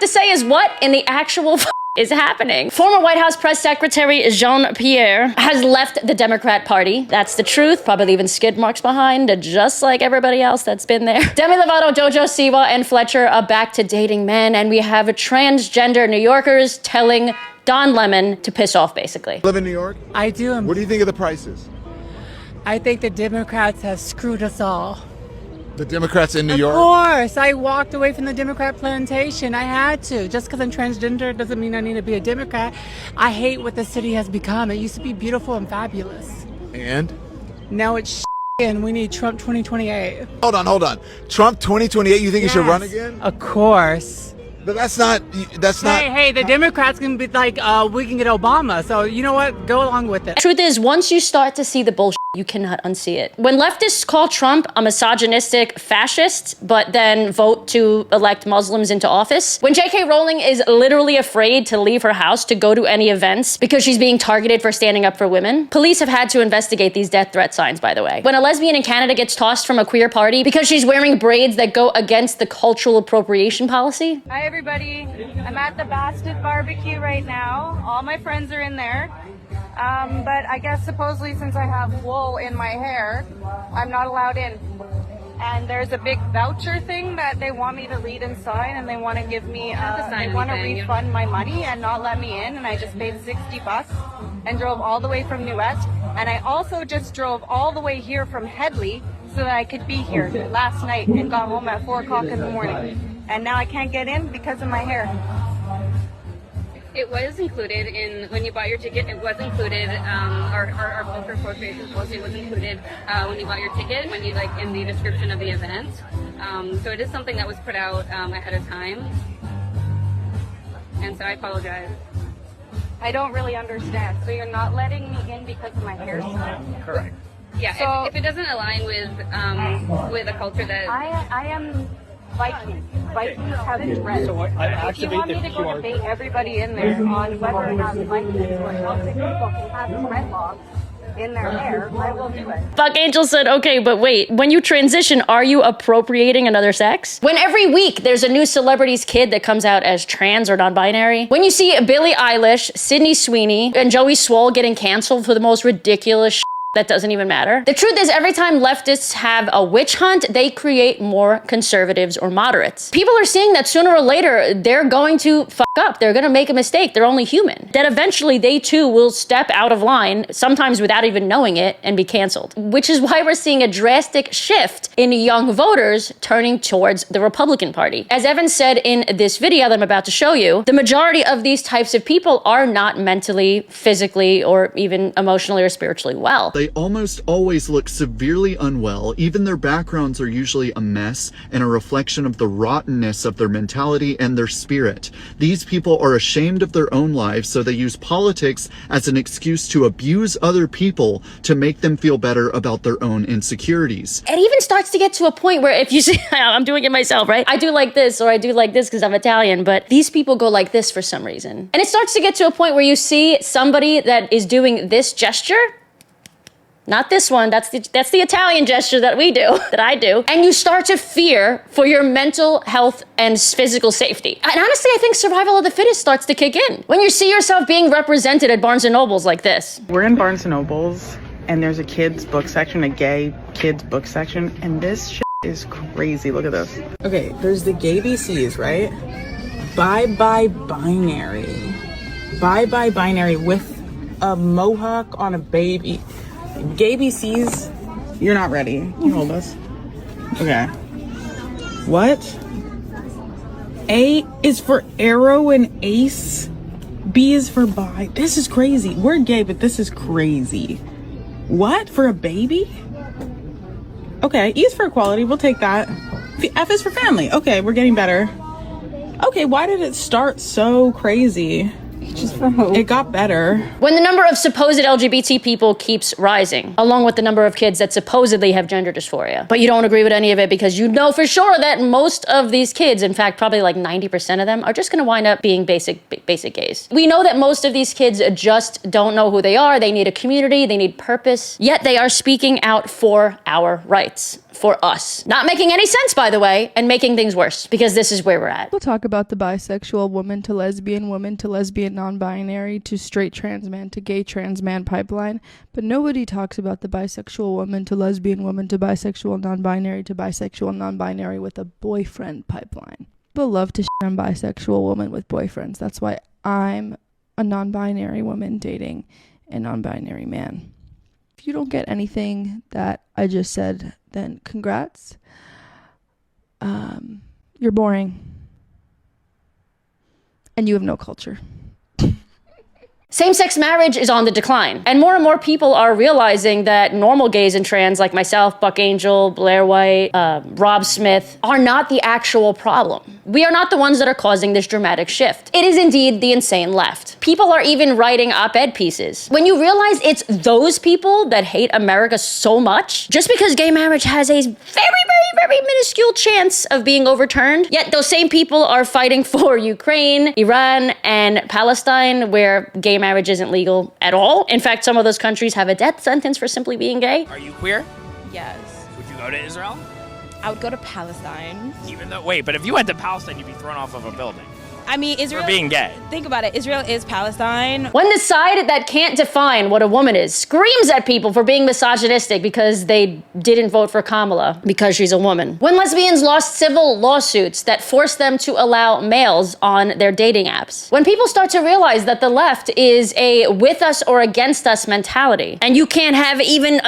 to say is what in the actual is happening? Former White House press secretary Jean-Pierre has left the Democrat Party. That's the truth. Probably leaving skid marks behind, just like everybody else that's been there. Demi Lovato, Jojo Siwa, and Fletcher are back to dating men, and we have transgender New Yorkers telling Don Lemon to piss off, basically. Live in New York? I do. What do you think of the prices? I think the Democrats have screwed us all. The Democrats in New York? Of course. I walked away from the Democrat plantation. I had to. Just because I'm transgender doesn't mean I need to be a Democrat. I hate what the city has become. It used to be beautiful and fabulous. And? Now it's and we need Trump 2028. Hold on. Trump 2028, you think he should run again? Of course. But that's not... Hey, the Democrats can be like, we can get Obama. So you know what? Go along with it. Truth is, once you start to see the bullshit, you cannot unsee it. When leftists call Trump a misogynistic fascist, but then vote to elect Muslims into office. When J.K. Rowling is literally afraid to leave her house to go to any events because she's being targeted for standing up for women. Police have had to investigate these death threat signs, by the way. When a lesbian in Canada gets tossed from a queer party because she's wearing braids that go against the cultural appropriation policy. Hi everybody, I'm at the Bastard barbecue right now. All my friends are in there. But I guess supposedly since I have wool in my hair, I'm not allowed in. And there's a big voucher thing that they want me to read and sign, and they want to give me, they want to refund my money and not let me in, and I just paid $60 and drove all the way from New West. And I also just drove all the way here from Headley so that I could be here last night and got home at 4 o'clock in the morning. And now I can't get in because of my hair. It was included in, when you bought your ticket, it was included, our Vulture Appropriation Policy was included when you bought your ticket, when you, like, in the description of the event. So it is something that was put out ahead of time. And so I apologize. I don't really understand. So you're not letting me in because of my hairstyle? Correct. Yeah, so, if it doesn't align with a culture that... I am Vikings. Vikings have dread. So if you want me to go debate everybody in there on whether or not Vikings or Celtic people can have dreadlocks in their hair, I will do it. Fuck Angel said, okay, but wait, when you transition, are you appropriating another sex? When every week there's a new celebrity's kid that comes out as trans or non-binary? When you see Billie Eilish, Sydney Sweeney, and Joey Swoll getting canceled for the most ridiculous that doesn't even matter. The truth is, every time leftists have a witch hunt, they create more conservatives or moderates. People are seeing that sooner or later, they're going to fuck up. They're gonna make a mistake. They're only human. That eventually they too will step out of line, sometimes without even knowing it, and be canceled. Which is why we're seeing a drastic shift in young voters turning towards the Republican Party. As Evan said in this video that I'm about to show you, the majority of these types of people are not mentally, physically, or even emotionally or spiritually well. They almost always look severely unwell. Even their backgrounds are usually a mess and a reflection of the rottenness of their mentality and their spirit. These people are ashamed of their own lives, so they use politics as an excuse to abuse other people to make them feel better about their own insecurities. It even starts to get to a point where if you see, I'm doing it myself, right? I do like this or I do like this because I'm Italian, but these people go like this for some reason. And it starts to get to a point where you see somebody that is doing this gesture. Not this one, that's the Italian gesture that we do, that I do. And you start to fear for your mental health and physical safety. And honestly, I think survival of the fittest starts to kick in. When you see yourself being represented at Barnes & Nobles like this. We're in Barnes & Nobles, and there's a kids book section, a gay kids book section, and this shit is crazy. Look at this. Okay, there's the gay BCs, right? Bye-bye binary. Bye-bye binary with a mohawk on a baby. Gay BCs, you're not ready. You hold us. Okay. What? A is for arrow and ace. B is for bi. This is crazy. We're gay, but this is crazy. What? For a baby? Okay, E is for equality. We'll take that. F is for family. Okay, we're getting better. Okay, why did it start so crazy? It got better. When the number of supposed LGBT people keeps rising, along with the number of kids that supposedly have gender dysphoria. But you don't agree with any of it because you know for sure that most of these kids, in fact, probably like 90% of them, are just gonna wind up being basic gays. We know that most of these kids just don't know who they are. They need a community, they need purpose, yet they are speaking out for our rights. For us. Not making any sense, by the way, and making things worse, because this is where we're at. We'll talk about the bisexual woman to lesbian non-binary to straight trans man to gay trans man pipeline, but nobody talks about the bisexual woman to bisexual non-binary with a boyfriend pipeline. People love to shit on bisexual women with boyfriends. That's why I'm a non-binary woman dating a non-binary man. If you don't get anything that I just said, then congrats. You're boring. And you have no culture. Same-sex marriage is on the decline, and more people are realizing that normal gays and trans like myself, Buck Angel, Blair White, Rob Smith, are not the actual problem. We are not the ones that are causing this dramatic shift. It is indeed the insane left. People are even writing op-ed pieces. When you realize it's those people that hate America so much, just because gay marriage has a very minuscule chance of being overturned, yet those same people are fighting for Ukraine, Iran, and Palestine, where gay marriage isn't legal at all. In fact, some of those countries have a death sentence for simply being gay. Are you queer? Yes. Would you go to Israel? I would go to Palestine. Even though, wait, but if you went to Palestine, you'd be thrown off of a building. I mean, Israel. For being gay. Think about it. Israel is Palestine. When the side that can't define what a woman is screams at people for being misogynistic because they didn't vote for Kamala because she's a woman. When lesbians lost civil lawsuits that forced them to allow males on their dating apps. When people start to realize that the left is a with us or against us mentality, and you can't have even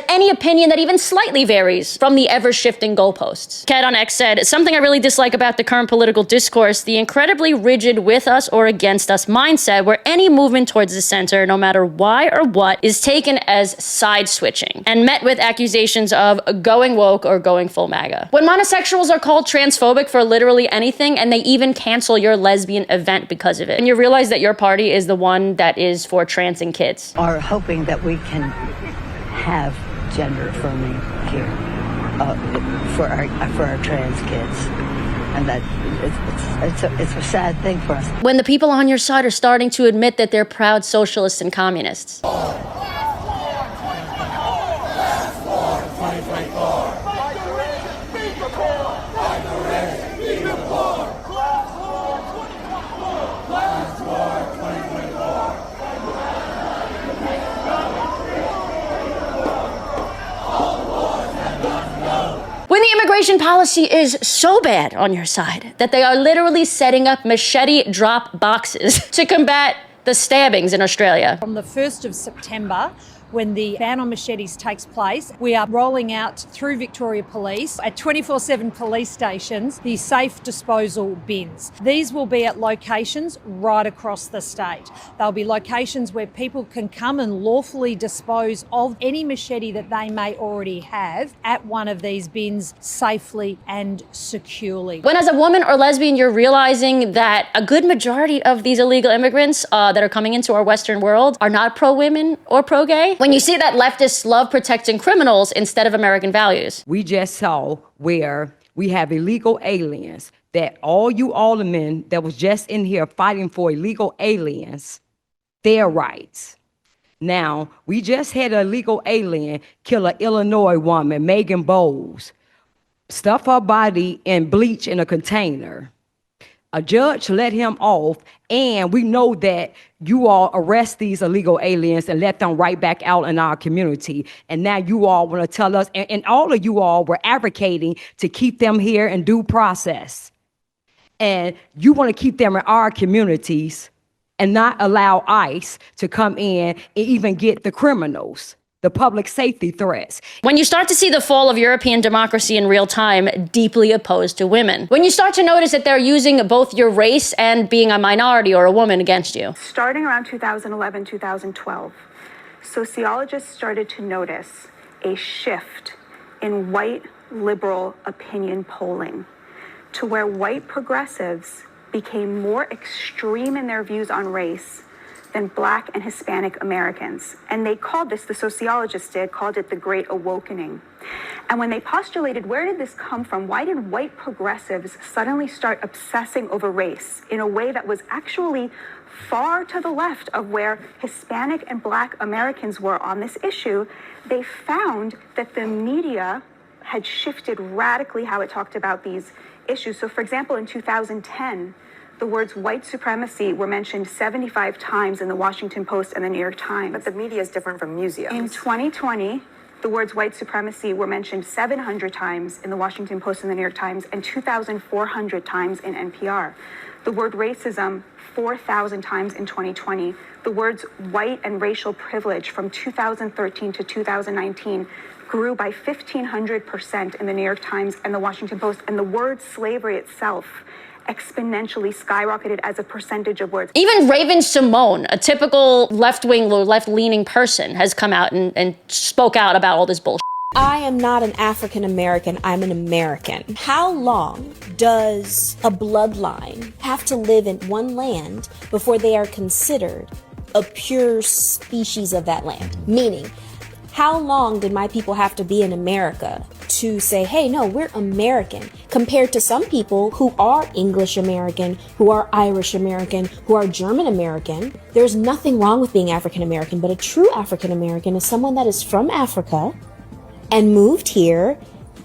any opinion that even slightly varies from the ever-shifting goalposts. Cat on X said, something I really dislike about the current political discourse, the incredibly rigid with us or against us mindset where any movement towards the center, no matter why or what, is taken as side switching and met with accusations of going woke or going full MAGA. When monosexuals are called transphobic for literally anything and they even cancel your lesbian event because of it, and you realize that your party is the one that is for trans and kids. Are hoping that we can have gender affirming here for our trans kids. And that it's a sad thing for us. When the people on your side are starting to admit that they're proud socialists and communists. When the immigration policy is so bad on your side that they are literally setting up machete drop boxes to combat the stabbings in Australia. From the 1st of September, when the ban on machetes takes place, we are rolling out through Victoria Police at 24/7 police stations the safe disposal bins. These will be at locations right across the state. They'll be locations where people can come and lawfully dispose of any machete that they may already have at one of these bins safely and securely. When as a woman or lesbian you're realizing that a good majority of these illegal immigrants that are coming into our Western world are not pro-women or pro-gay, when you see that leftists love protecting criminals instead of American values. We just saw where we have illegal aliens, that all you aldermen that was just in here fighting for illegal aliens, their rights. Now, we just had an illegal alien kill an Illinois woman, Megan Bowles, stuff her body in bleach in a container. A judge let him off, and we know that you all arrest these illegal aliens and let them right back out in our community. And now you all want to tell us, and all of you all were advocating to keep them here in due process. And you want to keep them in our communities and not allow ICE to come in and even get the criminals, the public safety threats. When you start to see the fall of European democracy in real time, deeply opposed to women. When you start to notice that they're using both your race and being a minority or a woman against you. Starting around 2011, 2012, sociologists started to notice a shift in white liberal opinion polling to where white progressives became more extreme in their views on race than Black and Hispanic Americans. And they called this, the sociologists did, called it the Great Awakening. And when they postulated, where did this come from? Why did white progressives suddenly start obsessing over race in a way that was actually far to the left of where Hispanic and Black Americans were on this issue? They found that the media had shifted radically how it talked about these issues. So for example, in 2010, the words white supremacy were mentioned 75 times in the Washington Post and the New York Times. But the media is different from museums. In 2020, the words white supremacy were mentioned 700 times in the Washington Post and the New York Times and 2,400 times in NPR. The word racism, 4,000 times in 2020. The words white and racial privilege from 2013 to 2019 grew by 1,500% in the New York Times and the Washington Post. And the word slavery itself exponentially skyrocketed as a percentage of words. Even Raven Simone, a typical left-wing or left-leaning person, has come out and spoke out about all this bullshit. I am not an African American, I'm an American. How long does a bloodline have to live in one land before they are considered a pure species of that land? Meaning, how long did my people have to be in America to say, hey, no, we're American, compared to some people who are English American, who are Irish American, who are German American? There's nothing wrong with being African American, but a true African American is someone that is from Africa and moved here,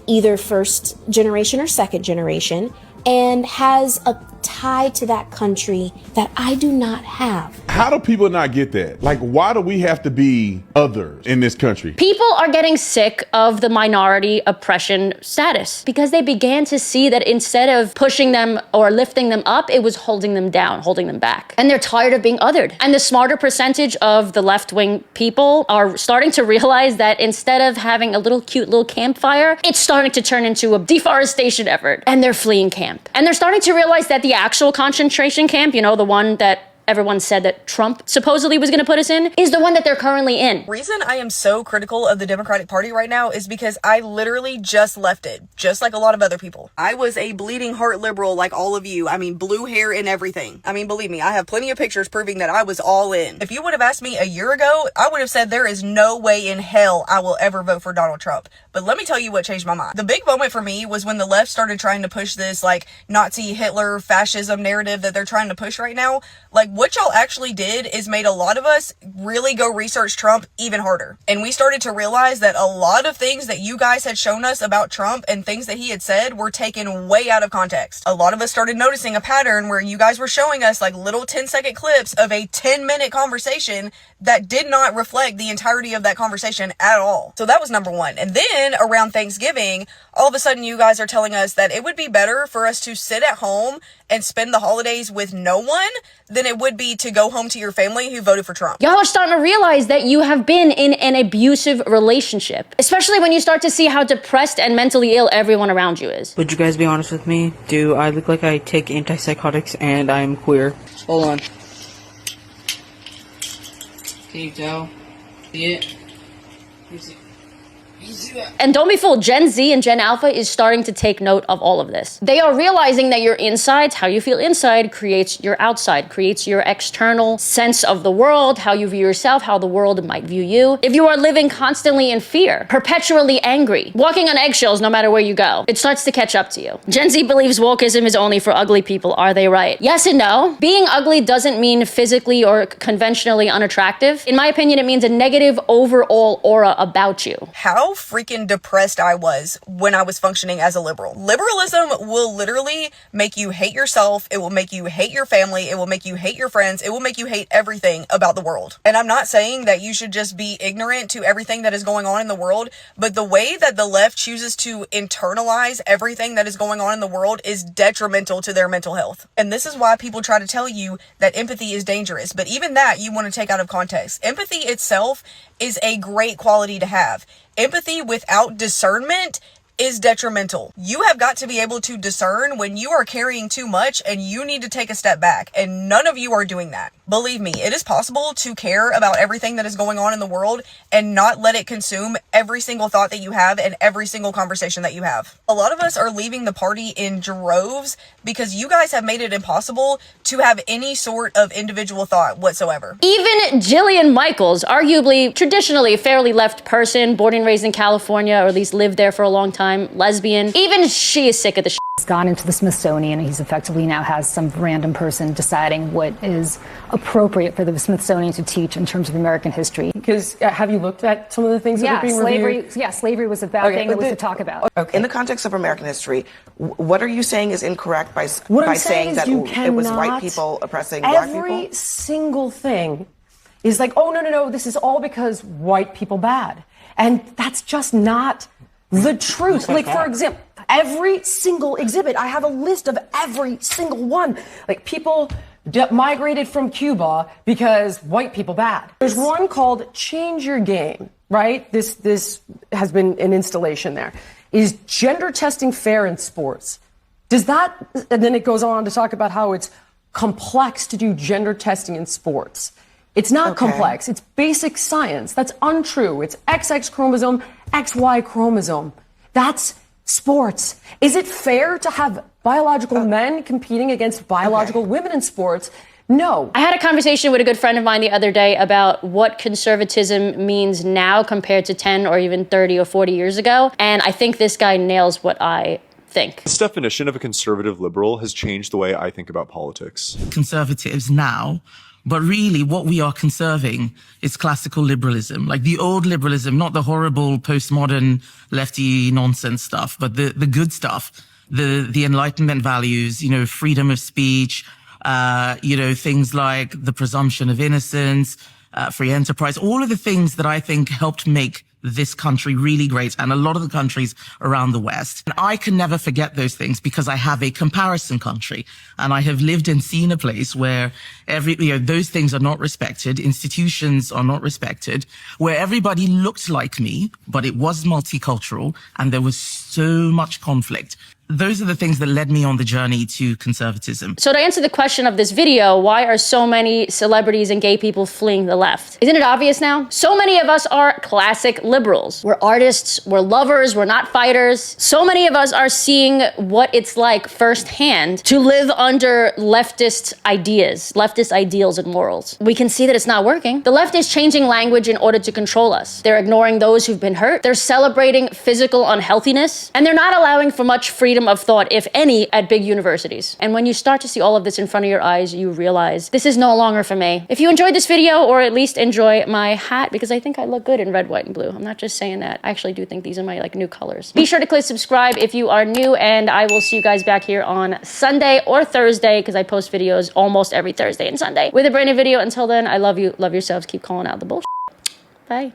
either first generation or second generation, and has a tie to that country that I do not have. How do people not get that? Like, why do we have to be others in this country? People are getting sick of the minority oppression status because they began to see that instead of pushing them or lifting them up, it was holding them down, holding them back. And they're tired of being othered. And the smarter percentage of the left-wing people are starting to realize that instead of having a little cute little campfire, it's starting to turn into a deforestation effort. And they're fleeing camp. And they're starting to realize that the actual concentration camp, you know, the one that everyone said that Trump supposedly was going to put us in, is the one that they're currently in. The reason I am so critical of the Democratic Party right now is because I literally just left it, just like a lot of other people. I was a bleeding heart liberal like all of you. I mean, blue hair and everything. I mean, believe me, I have plenty of pictures proving that I was all in. If you would have asked me a year ago, I would have said there is no way in hell I will ever vote for Donald Trump. But let me tell you what changed my mind. The big moment for me was when the left started trying to push this like Nazi, Hitler, fascism narrative that they're trying to push right now. Like, what y'all actually did is made a lot of us really go research Trump even harder. And we started to realize that a lot of things that you guys had shown us about Trump and things that he had said were taken way out of context. A lot of us started noticing a pattern where you guys were showing us like little 10-second clips of a 10-minute conversation that did not reflect the entirety of that conversation at all. So that was number one. And then around Thanksgiving, all of a sudden you guys are telling us that it would be better for us to sit at home and spend the holidays with no one than it would be to go home to your family who voted for Trump. Y'all are starting to realize that you have been in an abusive relationship, especially when you start to see how depressed and mentally ill everyone around you is. Would you guys be honest with me? Do I look like I take antipsychotics and I'm queer? Hold on. Can you tell? See it? Let me see. And don't be fooled, Gen Z and Gen Alpha is starting to take note of all of this. They are realizing that your insides, how you feel inside, creates your outside, creates your external sense of the world, how you view yourself, how the world might view you. If you are living constantly in fear, perpetually angry, walking on eggshells no matter where you go, it starts to catch up to you. Gen Z believes wokeism is only for ugly people. Are they right? Yes and no. Being ugly doesn't mean physically or conventionally unattractive. In my opinion, it means a negative overall aura about you. How freaking depressed I was when I was functioning as a liberal. Liberalism will literally make you hate yourself. It will make you hate your family. It will make you hate your friends. It will make you hate everything about the world. And I'm not saying that you should just be ignorant to everything that is going on in the world, but the way that the left chooses to internalize everything that is going on in the world is detrimental to their mental health. And this is why people try to tell you that empathy is dangerous. But even that you want to take out of context. Empathy itself is a great quality to have. Empathy without discernment is detrimental. You have got to be able to discern when you are carrying too much and you need to take a step back. And none of you are doing that. Believe me, it is possible to care about everything that is going on in the world and not let it consume every single thought that you have and every single conversation that you have. A lot of us are leaving the party in droves because you guys have made it impossible to have any sort of individual thought whatsoever. Even Jillian Michaels, arguably traditionally a fairly left person, born and raised in California, or at least lived there for a long time, lesbian, even she is sick of the shit. He's gone into the Smithsonian and he's effectively now has some random person deciding what is appropriate for the Smithsonian to teach in terms of American history. Because have you looked at some of the things that are being reviewed? Slavery was a bad thing that was to talk about. Okay. In the context of American history, what are you saying is incorrect by saying that it was white people oppressing black people? Every single thing is like, oh, no, this is all because white people bad. And that's just not the truth. Like, for example, every single exhibit, I have a list of every single one. Like, people migrated from Cuba because white people bad. There's one called Change Your Game, right? This has been an installation there. Is gender testing fair in sports? Does that, and then it goes on to talk about how it's complex to do gender testing in sports. It's not complex. It's basic science. That's untrue. It's XX chromosome, XY chromosome. That's sports. Is it fair to have biological men competing against biological women in sports? No. I had a conversation with a good friend of mine the other day about what conservatism means now compared to 10 or even 30 or 40 years ago. And I think this guy nails what I think. This definition of a conservative liberal has changed the way I think about politics. Conservatives now, but really what we are conserving is classical liberalism, like the old liberalism, not the horrible postmodern lefty nonsense stuff, but the good stuff, the Enlightenment values, freedom of speech, things like the presumption of innocence, free enterprise, all of the things that I think helped make this country really great, and a lot of the countries around the West. And I can never forget those things because I have a comparison country, and I have lived and seen a place where those things are not respected, institutions are not respected, where everybody looked like me, but it was multicultural, and there was so much conflict. Those are the things that led me on the journey to conservatism. So to answer the question of this video, why are so many celebrities and gay people fleeing the left? Isn't it obvious now? So many of us are classic liberals. We're artists, we're lovers, we're not fighters. So many of us are seeing what it's like firsthand to live under leftist ideas, leftist ideals and morals. We can see that it's not working. The left is changing language in order to control us. They're ignoring those who've been hurt. They're celebrating physical unhealthiness. And they're not allowing for much freedom of thought, if any, at big universities. And when you start to see all of this in front of your eyes, you realize this is no longer for me. If you enjoyed this video, or at least enjoy my hat, because I think I look good in red, white, and blue. I'm not just saying that. I actually do think these are my new colors. Be sure to click subscribe if you are new, and I will see you guys back here on Sunday or Thursday, because I post videos almost every Thursday and Sunday with a brand new video. Until then, I love you, love yourselves, keep calling out the bullshit. Bye.